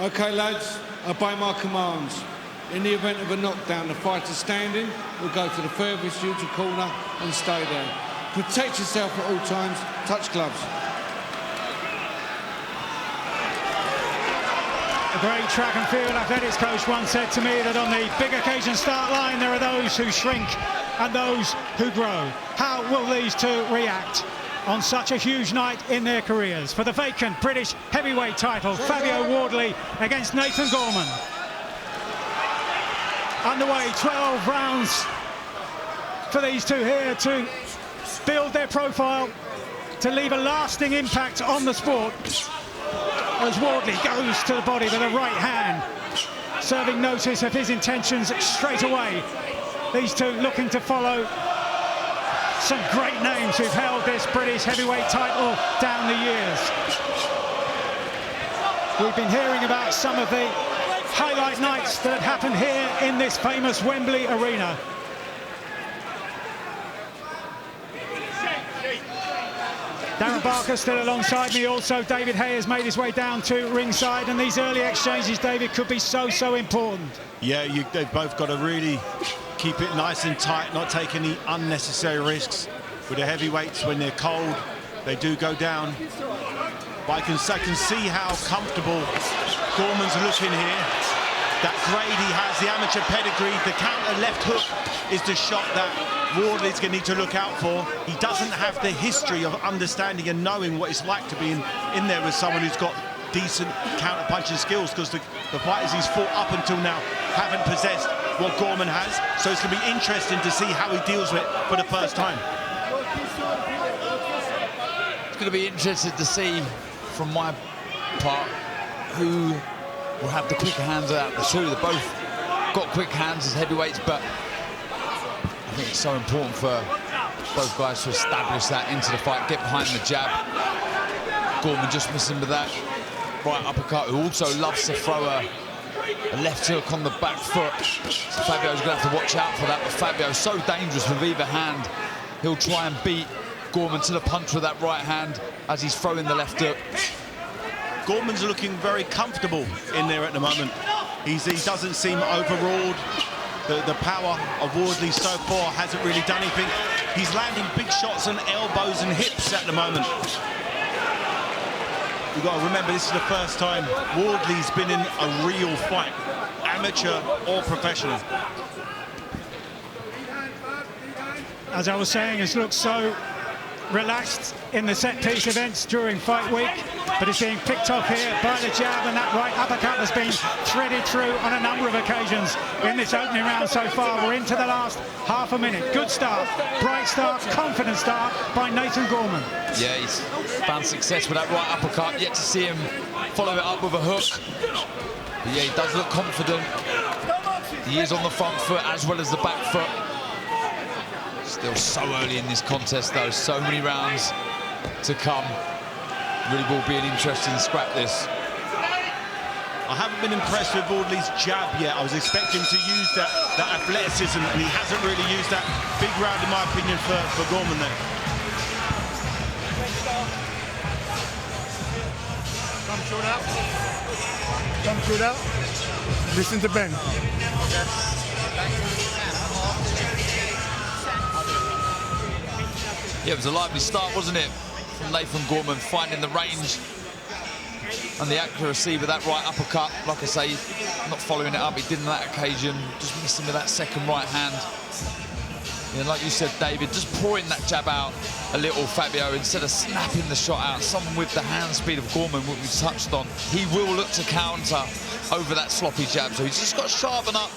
OK, lads, obey my commands. In the event of a knockdown, the fighter standing will go to the furthest neutral corner and stay there. Protect yourself at all times. Touch gloves. A great track and field athletics coach once said to me that on the big occasion start line there are those who shrink and those who grow. How will these two react on such a huge night in their careers? For the vacant British heavyweight title, Fabio Wardley against Nathan Gorman. Underway, 12 rounds for these two here to build their profile, to leave a lasting impact on the sport, as Wardley goes to the body with a right hand, serving notice of his intentions straight away. These two looking to follow some great names who've held this British heavyweight title down the years. We've been hearing about some of the highlight nights that have happened here in this famous Wembley Arena. Darren Barker still alongside me. Also, David Haye has made his way down to ringside, and these early exchanges, David, could be so important. Yeah, they've both got to really keep it nice and tight, not take any unnecessary risks. With the heavyweights, when they're cold, they do go down. But I can see how comfortable Gorman's looking here. That Grady has the amateur pedigree. The counter left hook is the shot that Wardley's going to need to look out for. He doesn't have the history of understanding and knowing what it's like to be in there with someone who's got decent counter-punching skills, because the fighters he's fought up until now haven't possessed what Gorman has. So it's going to be interesting to see how he deals with it for the first time. It's going to be interesting to see, from my part, who will have the quicker hands out of the two. They both got quick hands as heavyweights, but I think it's so important for both guys to establish that into the fight, get behind the jab. Gorman just missing with that right uppercut, who also loves to throw a left hook on the back foot. So Fabio's going to have to watch out for that, but Fabio's so dangerous with either hand. He'll try and beat Gorman to the punch with that right hand as he's throwing the left hook. Gorman's looking very comfortable in there at the moment. He doesn't seem overawed. The power of Wardley so far hasn't really done anything. He's landing big shots on elbows and hips at the moment. You've got to remember, this is the first time Wardley's been in a real fight, amateur or professional. As I was saying, it's looked so relaxed in the set-piece events during fight week, but it's being picked off here by the jab, and that right uppercut has been threaded through on a number of occasions in this opening round so far. We're into the last half a minute. Good start, bright start, confident start by Nathan Gorman. Yeah, he's found success with that right uppercut. Yet to see him follow it up with a hook. But yeah, he does look confident. He is on the front foot as well as the back foot. Still so early in this contest, though. So many rounds to come. Really will be an interesting scrap, this. I haven't been impressed with Wardley's jab yet. I was expecting to use that athleticism, and he hasn't really used that. Big round, in my opinion, for Gorman there. Come shoot out. Come shoot out. Listen to Ben. Yeah, it was a lively start, wasn't it? From Nathan Gorman, finding the range and the accuracy with that right uppercut. Like I say, not following it up. He did on that occasion, just missing with that second right hand. Yeah, like you said, David, just pouring that jab out a little, Fabio, instead of snapping the shot out. Someone with the hand speed of Gorman, what we touched on, he will look to counter over that sloppy jab. So he's just got to sharpen up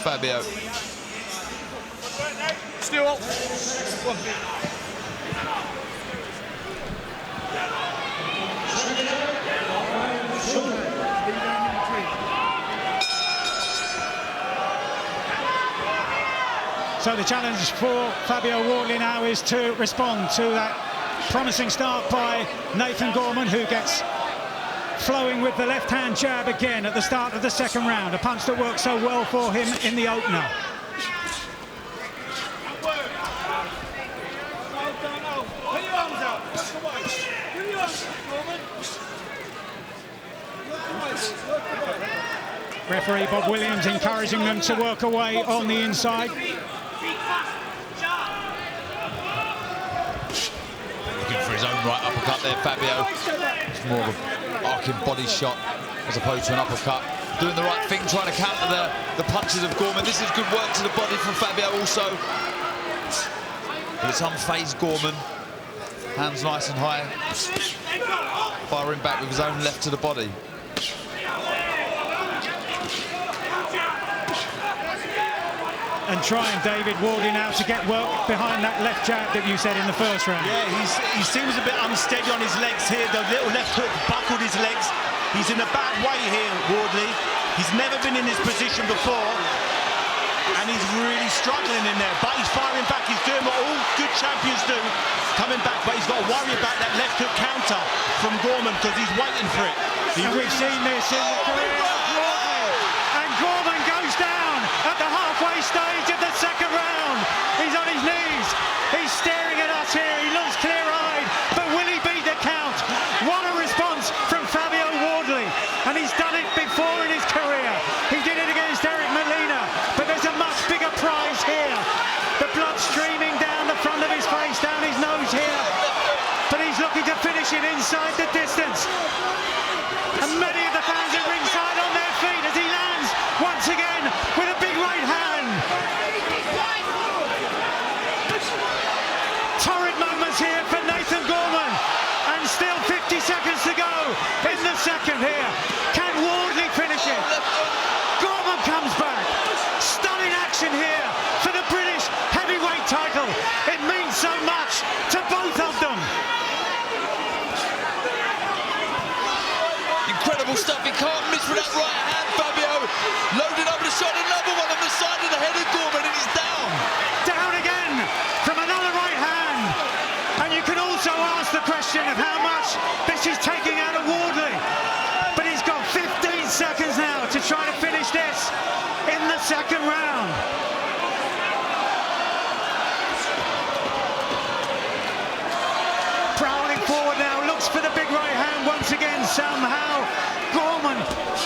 Fabio. Still up. So the challenge for Fabio Wardley now is to respond to that promising start by Nathan Gorman, who gets flowing with the left-hand jab again at the start of the second round, a punch that worked so well for him in the opener. Referee Bob Williams encouraging them to work away on the inside. Looking for his own right uppercut there, Fabio. It's more of an arcing body shot as opposed to an uppercut. Doing the right thing, trying to counter the punches of Gorman. This is good work to the body from Fabio also. But it's unfazed Gorman. Hands nice and high. Firing back with his own left to the body. And trying David Wardley now to get work behind that left jab that you said in the first round. Yeah, he seems a bit unsteady on his legs here. The little left hook buckled his legs. He's in a bad way here, Wardley. He's never been in this position before. And he's really struggling in there. But he's firing back. He's doing what all good champions do. Coming back, but he's got to worry about that left hook counter from Gorman because he's waiting for it. And we've seen this in the career of Wardley. And Gorman goes down at the halfway stage of the second round. He's on his knees. He's staring at us here. He looks clear-eyed. But will he beat the count? What a response from Fabio Wardley. And he's done it before in his career. He did it against Eric Molina. But there's a much bigger prize here. The blood streaming down the front of his face, down his nose here. But he's looking to finish it inside the distance. And many of the fans at ringside on their feet as he lands once again with a big right hand. Torrid moments here for Nathan Gorman. And still 50 seconds to go in the second here. Can Wardley finish it? Gorman comes back. Stunning action here for the British heavyweight title. It means so much to both of them. Incredible stuff, he can't miss with that right hand, Fabio. Loaded up with a shot, another one on the side of the head of Gorman, and he's down. Down again from another right hand. And you can also ask the question of how much this is taking out of Wardley. But he's got 15 seconds now to try to finish this in the second round. Prowling forward now, looks for the big right hand once again. Somehow Gorman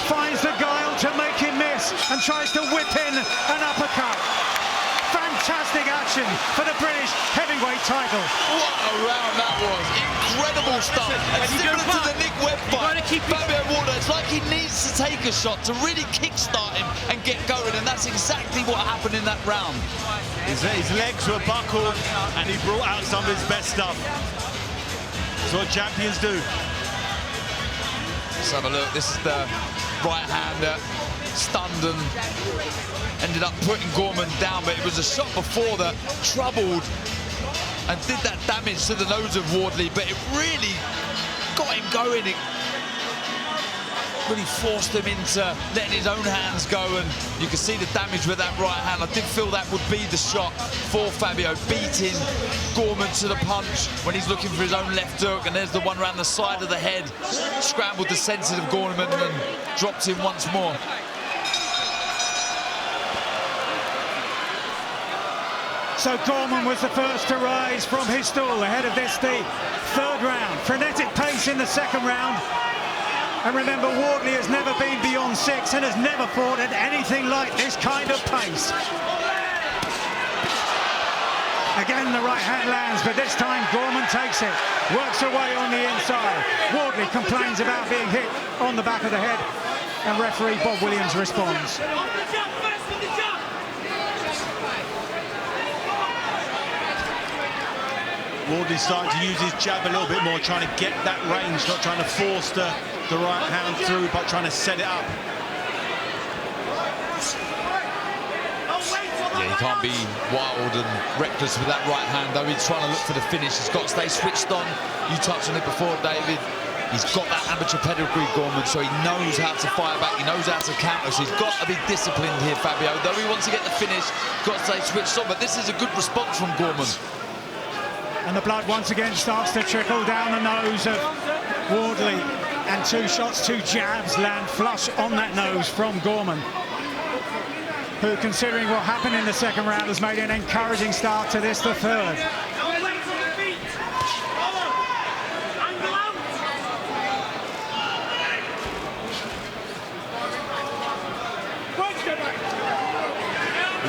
finds the guile to make him miss and tries to whip in an uppercut. Fantastic action for the British heavyweight title. What a round that was. Incredible stuff. And similar to the Nick Webb fight, Fabio Wardley, it's like he needs to take a shot to really kickstart him and get going, and that's exactly what happened in that round. His legs were buckled and he brought out some of his best stuff. That's what champions do. Let's have a look. This is the right hand that stunned and ended up putting Gorman down, but it was a shot before that troubled and did that damage to the nose of Wardley, but it really got him going. It really forced him into letting his own hands go, and you can see the damage with that right hand. I did feel that would be the shot for Fabio, beating Gorman to the punch when he's looking for his own left hook, and there's the one around the side of the head, scrambled the sensitive Gorman and dropped him once more. So Gorman was the first to rise from his stool ahead of this, the third round. Frenetic pace in the second round. And remember, Wardley has never been beyond 6 and has never fought at anything like this kind of pace. Again, the right hand lands, but this time Gorman takes it. Works away on the inside. Wardley complains about being hit on the back of the head, and referee Bob Williams responds. Wardley's starting to use his jab a little bit more, trying to get that range, not trying to force the right hand through, but trying to set it up. Yeah, he can't be wild and reckless with that right hand, though. He's trying to look for the finish. He's got to stay switched on. You touched on it before, David. He's got that amateur pedigree, Gorman, so he knows how to fire back. He knows how to counter, so he's got to be disciplined here, Fabio. Though he wants to get the finish, got to stay switched on, but this is a good response from Gorman. And the blood once again starts to trickle down the nose of Wardley. And 2 shots, 2 jabs land flush on that nose from Gorman, who, considering what happened in the second round, has made an encouraging start to this, the third.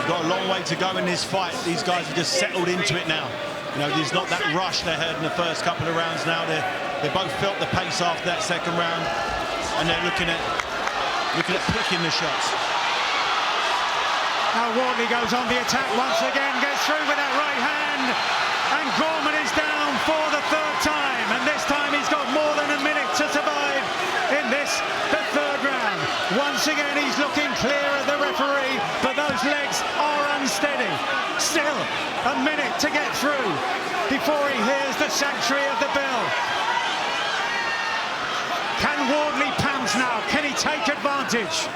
got a long way to go in this fight. These guys have just settled into it now. You know, there's not that rush they had in the first couple of rounds now. They both felt the pace after that second round, and they're looking at picking the shots. Now Wardley goes on the attack once again, gets through with that right hand, and Gorman is down for the third time, and this time he's got more than a minute to survive in this, the third round. Once again he's looking clear at the referee, but those legs are unsteady. Still a minute to get through before he hears the sanctuary of the bell. Can Wardley pounce now? Can he take advantage?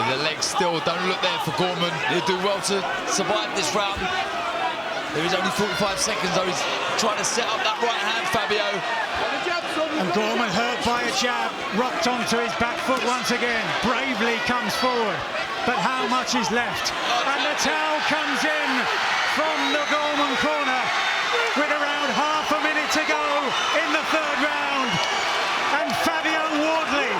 The legs still don't look there for Gorman. He'll do well to survive this round. There is only 45 seconds, though. He's trying to set up that right hand, Fabio. And Gorman, hurt by a jab, rocked onto his back foot once again. Bravely comes forward. But how much is left? And the towel comes in from the Gorman corner with around half a minute to go in the third round. And Fabio Wardley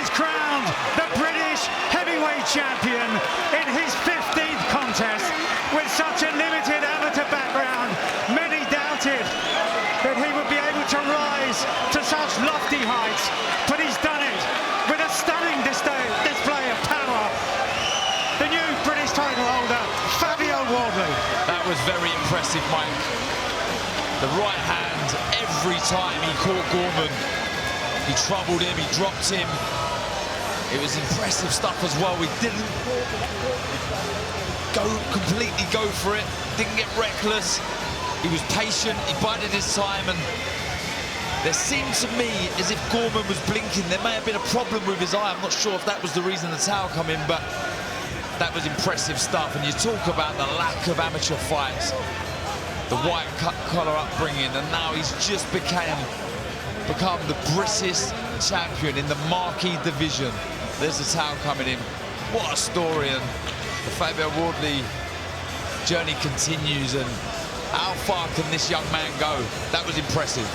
is crowned the British heavyweight champion in his 15th contest. With such a limited amateur background, many doubted that he would be able to rise to such lofty heights, but he's done it with a stunning display of power. The new British title holder, Fabio Wardley. That was very impressive, Mike. The right hand, every time he caught Gorman, he troubled him, he dropped him. It was impressive stuff as well. We didn't completely go for it, didn't get reckless. He was patient, he bided his time, and there seemed to me as if Gorman was blinking. There may have been a problem with his eye. I'm not sure if that was the reason the towel come in, but that was impressive stuff. And you talk about the lack of amateur fights, the white collar upbringing, and now he's just become the British champion in the marquee division. There's the towel coming in. What a story, and the Fabio Wardley journey continues, and how far can this young man go? That was impressive.